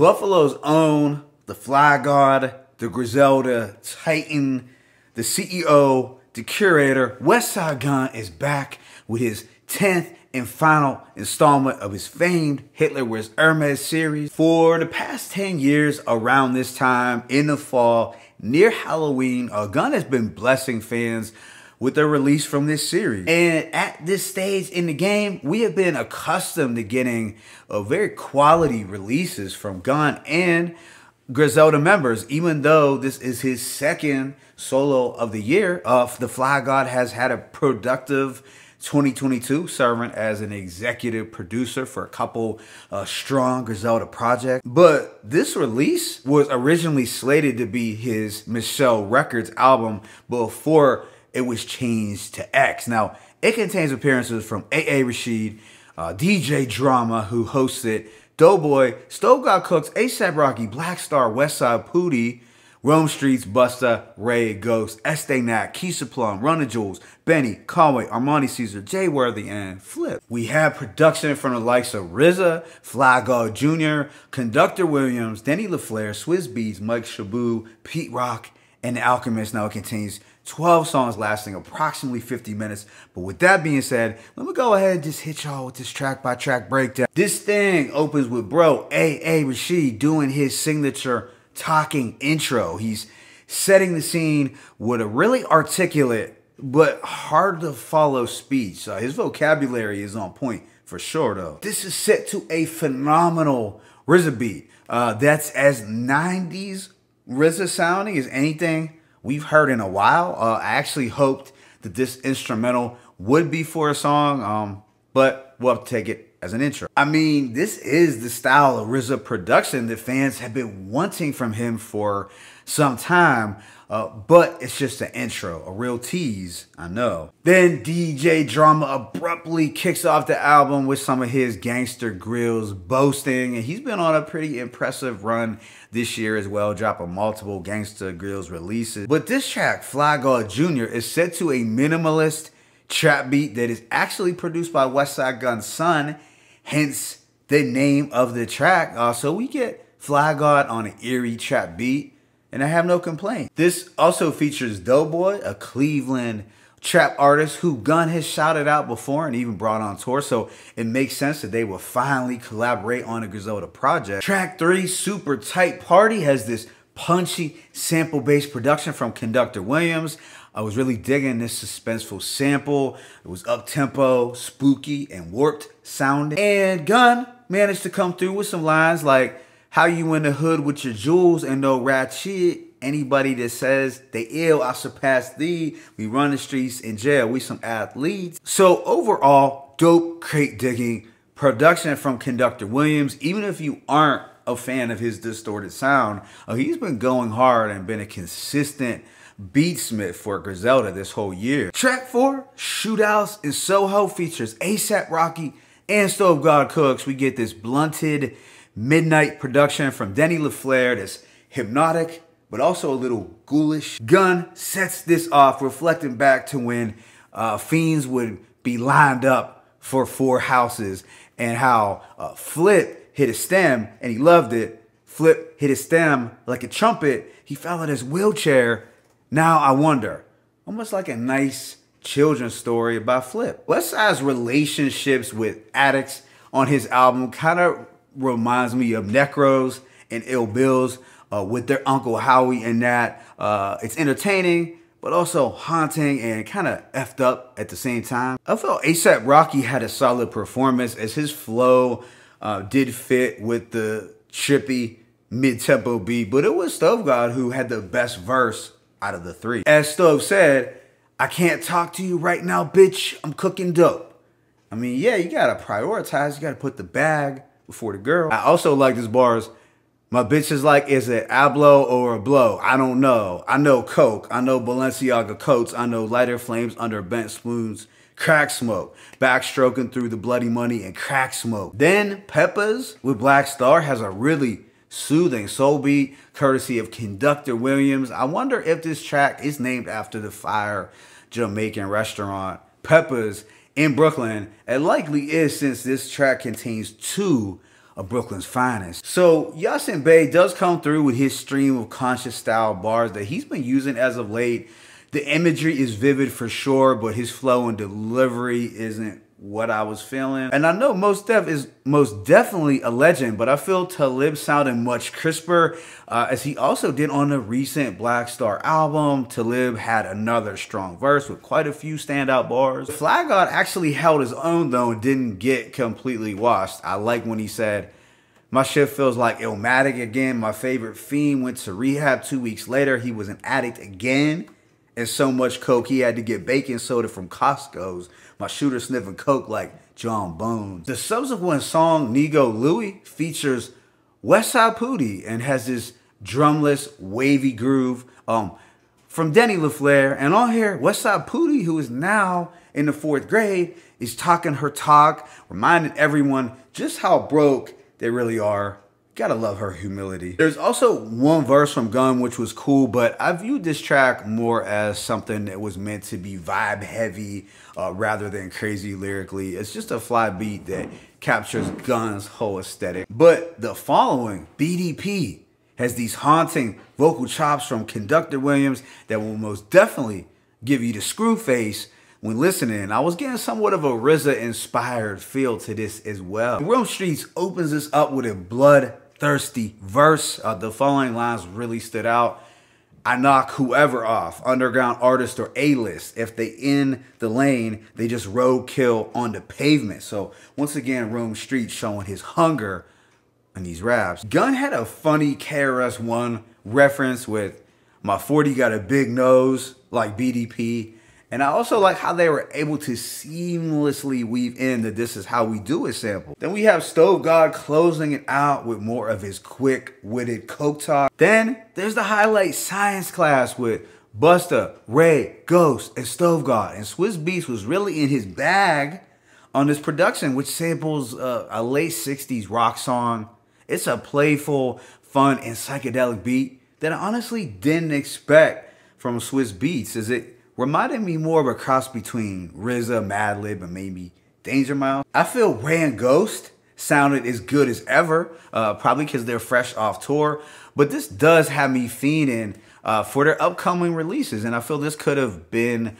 Buffalo's own, the Fly God, the Griselda Titan, the CEO, the curator, Westside Gunn is back with his 10th and final installment of his famed Hitler Wears Hermes series. For the past 10 years, around this time in the fall, near Halloween, Gunn has been blessing fans with the release from this series. And at this stage in the game, we have been accustomed to getting very quality releases from Gunn and Griselda members, even though this is his second solo of the year. The Fly God has had a productive 2022, serving as an executive producer for a couple strong Griselda projects. But this release was originally slated to be his Michelle Records album before it was changed to X. Now, it contains appearances from A.A. Rashid, DJ Drama, who hosted Doughboy, Stove God Cooks, A$AP Rocky, Black Star, Westside Pootie, Rome Streets, Busta, Ray, Ghost, Estee Nat, Keisha Plum, Run the Jewels, Benny, Conway, Armani Caesar, Jay Worthy, and Flip. We have production from the likes of RZA, Fly God Jr., Conductor Williams, Denny LaFleur, Swizz Beatz, Mike Shabu, Pete Rock, and The Alchemist. Now it contains 12 songs lasting approximately 50 minutes. But with that being said, let me go ahead and just hit y'all with this track by track breakdown. This thing opens with bro A.A. Rashid doing his signature talking intro. He's setting the scene with a really articulate but hard to follow speech. His vocabulary is on point for sure though. This is set to a phenomenal RZA beat. That's as 90s RZA sounding as anything we've heard in a while. I actually hoped that this instrumental would be for a song, but we'll have to take it as an intro. I mean, this is the style of RZA production that fans have been wanting from him for some time, but it's just an intro, a real tease, I know. Then DJ Drama abruptly kicks off the album with some of his Gangster Grills boasting, and he's been on a pretty impressive run this year as well, dropping multiple Gangster Grills releases. But this track, Fly God Jr., is set to a minimalist trap beat that is actually produced by Westside Gunn's son, hence the name of the track. So we get Fly God on an eerie trap beat, and I have no complaint. This also features Doughboy, a Cleveland trap artist who Gunn has shouted out before and even brought on tour, so it makes sense that they will finally collaborate on a Griselda project. Track 3, Super Tight Party, has this punchy sample-based production from Conductor Williams. I was really digging this suspenseful sample. It was up-tempo, spooky, and warped sounding. And Gunn managed to come through with some lines like, "How you in the hood with your jewels and no ratchet? Anybody that says they ill, I surpass thee. We run the streets in jail. We some athletes." So overall, dope crate digging production from Conductor Williams. Even if you aren't a fan of his distorted sound, he's been going hard and been a consistent beatsmith for Griselda this whole year. Track 4, Shootouts in Soho, features A$AP Rocky and Stove God Cooks. We get this blunted midnight production from Denny LaFleur that's hypnotic, but also a little ghoulish. Gunn sets this off, reflecting back to when fiends would be lined up for 4 houses and how Flip hit a stem and he loved it. Flip hit a stem like a trumpet. He fell in his wheelchair. Now I wonder. Almost like a nice children's story about Flip. Westside's relationships with addicts on his album kind of reminds me of Necros and Ill Bills with their Uncle Howie and that. It's entertaining, but also haunting and kind of effed up at the same time. I felt A$AP Rocky had a solid performance as his flow did fit with the trippy mid-tempo beat, but it was Stove God who had the best verse out of the 3. As Stove said, "I can't talk to you right now, bitch. I'm cooking dope." I mean, yeah, you gotta prioritize. You gotta put the bag before the girl. I also like this bars. "My bitch is like, is it Ablo or a blow? I don't know. I know coke. I know Balenciaga coats. I know lighter flames under bent spoons. Crack smoke. Backstroking through the bloody money and crack smoke." Then Peppas with Black Star has a really soothing soul beat, courtesy of Conductor Williams. I wonder if this track is named after the fire Jamaican restaurant Peppas in Brooklyn. It likely is, since this track contains 2 of Brooklyn's finest. So Yasin Bey does come through with his stream of conscious style bars that he's been using as of late. The imagery is vivid for sure, but his flow and delivery isn't what I was feeling. And I know Mos Def is most definitely a legend, but I feel Talib sounded much crisper, as he also did on the recent Black Star album. Talib had another strong verse with quite a few standout bars. Fly God actually held his own though and didn't get completely washed. I like when he said, "My shit feels like Illmatic again. My favorite fiend went to rehab 2 weeks later. He was an addict again. And so much coke, he had to get baking soda from Costco's. My shooter sniffing coke like John Bones." The subsequent song, Nego Louie, features Westside Pootie and has this drumless, wavy groove from Denny LaFleur. And on here, Westside Pootie, who is now in the 4th grade, is talking her talk, reminding everyone just how broke they really are. Gotta love her humility. There's also one verse from Gunn which was cool, but I viewed this track more as something that was meant to be vibe heavy rather than crazy lyrically. It's just a fly beat that captures Gunn's whole aesthetic. But the following, BDP, has these haunting vocal chops from Conductor Williams that will most definitely give you the screw face when listening. I was getting somewhat of a RZA-inspired feel to this as well. Rome Streets opens this up with a bloodthirsty verse. The following lines really stood out. "I knock whoever off, underground artist or A-list. If they in the lane, they just roadkill on the pavement." So once again, Rome Streets showing his hunger in these raps. Gunn had a funny KRS-One reference with "My 40 got a big nose" like BDP. And I also like how they were able to seamlessly weave in the "This Is How We Do It" sample. Then we have Stove God closing it out with more of his quick-witted coke talk. Then there's the highlight science class with Busta, Ray, Ghost, and Stove God. And Swizz Beatz was really in his bag on this production, which samples a late 60s rock song. It's a playful, fun, and psychedelic beat that I honestly didn't expect from Swizz Beatz, as it reminded me more of a cross between RZA, Madlib, and maybe Danger Mouse. I feel Ray and Ghost sounded as good as ever, probably because they're fresh off tour. But this does have me fiending for their upcoming releases. And I feel this could have been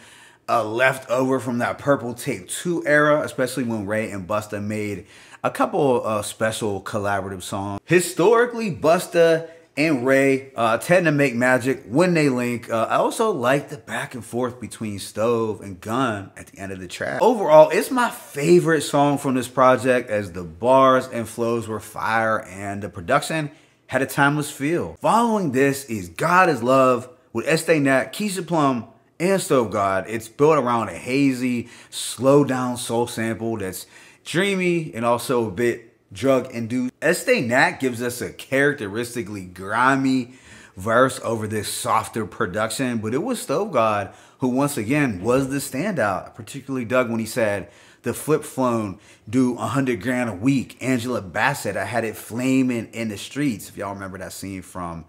left over from that Purple Tape 2 era, especially when Ray and Busta made a couple of special collaborative songs. Historically, Busta and Ray tend to make magic when they link. I also like the back and forth between Stove and Gunn at the end of the track. Overall, it's my favorite song from this project, as the bars and flows were fire and the production had a timeless feel. Following this is God Is Love with Estee Nat, Keisha Plum, and Stove God. It's built around a hazy, slow down soul sample that's dreamy and also a bit drug-induced. Estee Nat gives us a characteristically grimy verse over this softer production, but it was Stove God who once again was the standout. I particularly dug when he said, "The flip phone do 100 grand a week. Angela Bassett, I had it flaming in the streets." If y'all remember that scene from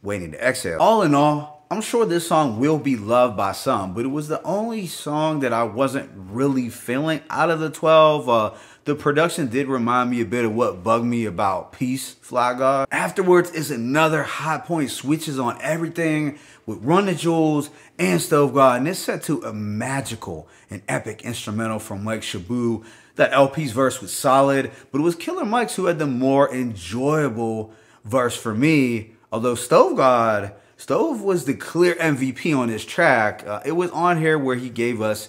Waiting to Exhale. All in all, I'm sure this song will be loved by some, but it was the only song that I wasn't really feeling out of the 12. The production did remind me a bit of what bugged me about Peace, Fly God. Afterwards is another high point, switches on everything with Run the Jewels and Stove God, and it's set to a magical and epic instrumental from Mike Shabu. That LP's verse was solid, but it was Killer Mike's who had the more enjoyable verse for me. Although Stove was the clear MVP on this track. It was on here where he gave us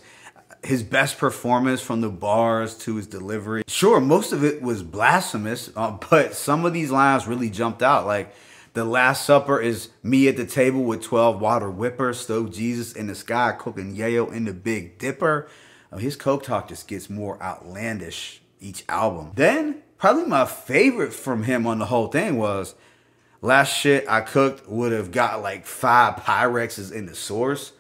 his best performance, from the bars to his delivery. Sure, most of it was blasphemous, but some of these lines really jumped out. Like, "The Last Supper is me at the table with 12 water whippers, Stove Jesus in the sky, cooking yayo in the Big Dipper." His coke talk just gets more outlandish each album. Then, probably my favorite from him on the whole thing was "Last shit I cooked would have got like 5 Pyrexes in the source."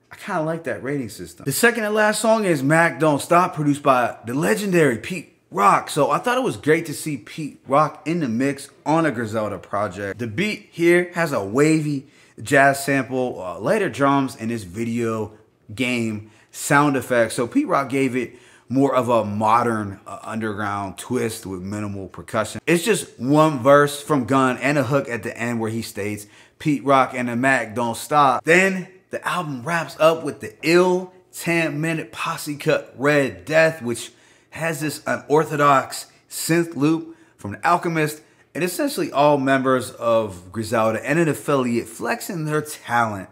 I kind of like that rating system. The second and last song is Mac Don't Stop, produced by the legendary Pete Rock. So I thought it was great to see Pete Rock in the mix on a Griselda project. The beat here has a wavy jazz sample, later drums, and this video game sound effects. So Pete Rock gave it more of a modern underground twist with minimal percussion. It's just one verse from Gunn and a hook at the end where he states, "Pete Rock and the Mac don't stop." Then the album wraps up with the ill 10-minute posse cut Red Death, which has this unorthodox synth loop from The Alchemist, and essentially all members of Griselda and an affiliate flexing their talent,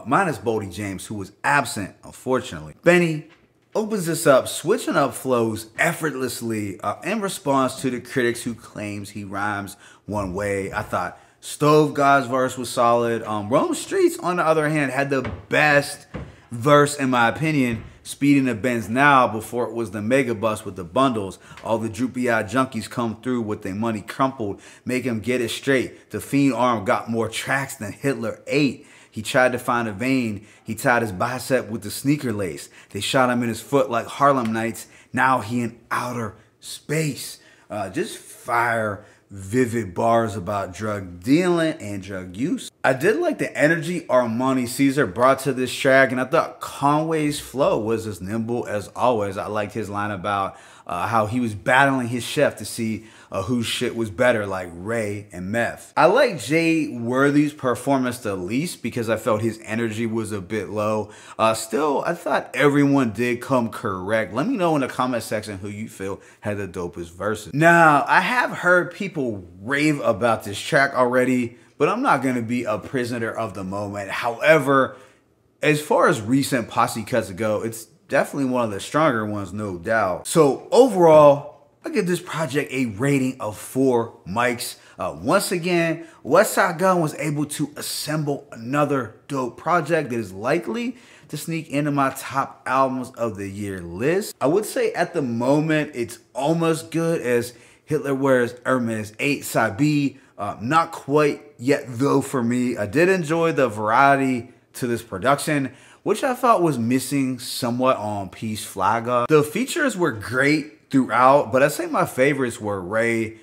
minus Boldy James, who was absent, unfortunately. Benny opens this up, switching up flows effortlessly in response to the critics who claims he rhymes one way. I thought Stove God's verse was solid. Rome Streets, on the other hand, had the best verse, in my opinion, speeding the Benz now before it was the mega bus with the bundles. All the droopy-eyed junkies come through with their money crumpled, make him get it straight. The fiend arm got more tracks than Hitler ate. He tried to find a vein. He tied his bicep with the sneaker lace. They shot him in his foot like Harlem Nights. Now he in outer space. Just fire, vivid bars about drug dealing and drug use. I did like the energy Armani Caesar brought to this track, and I thought Conway's flow was as nimble as always. I liked his line about how he was battling his chef to see whose shit was better, like Ray and Meth. I like Jay Worthy's performance the least because I felt his energy was a bit low. Still, I thought everyone did come correct. Let me know in the comment section who you feel had the dopest verses. Now, I have heard people rave about this track already, but I'm not going to be a prisoner of the moment. However, as far as recent posse cuts go, it's definitely one of the stronger ones, no doubt. So overall, I give this project a rating of 4 mics. Once again, Westside Gunn was able to assemble another dope project that is likely to sneak into my top albums of the year list. I would say at the moment, it's almost good as Hitler Wears Hermes 8 Sabi. Not quite yet though for me. I did enjoy the variety to this production, which I thought was missing somewhat on Peace Fly God. The features were great throughout, but I'd say my favorites were Ray,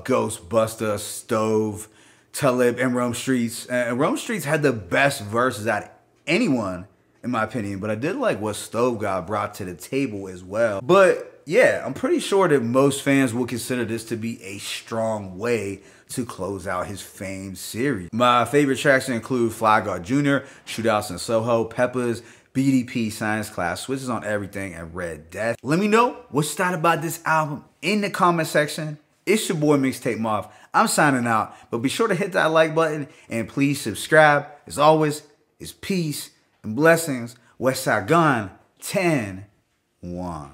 Ghost, Busta, Stove, Talib, and Rome Streets. And Rome Streets had the best verses out of anyone, in my opinion, but I did like what Stove God brought to the table as well. But yeah, I'm pretty sure that most fans will consider this to be a strong way to close out his famed series. My favorite tracks include Fly God Jr., Shootouts in Soho, Peppas, BDP, Science Class, Switches on Everything, and Red Death. Let me know what you thought about this album in the comment section. It's your boy Mixtape Moth. I'm signing out, but be sure to hit that like button and please subscribe. As always, it's peace and blessings. Westside Gunn, 10-1.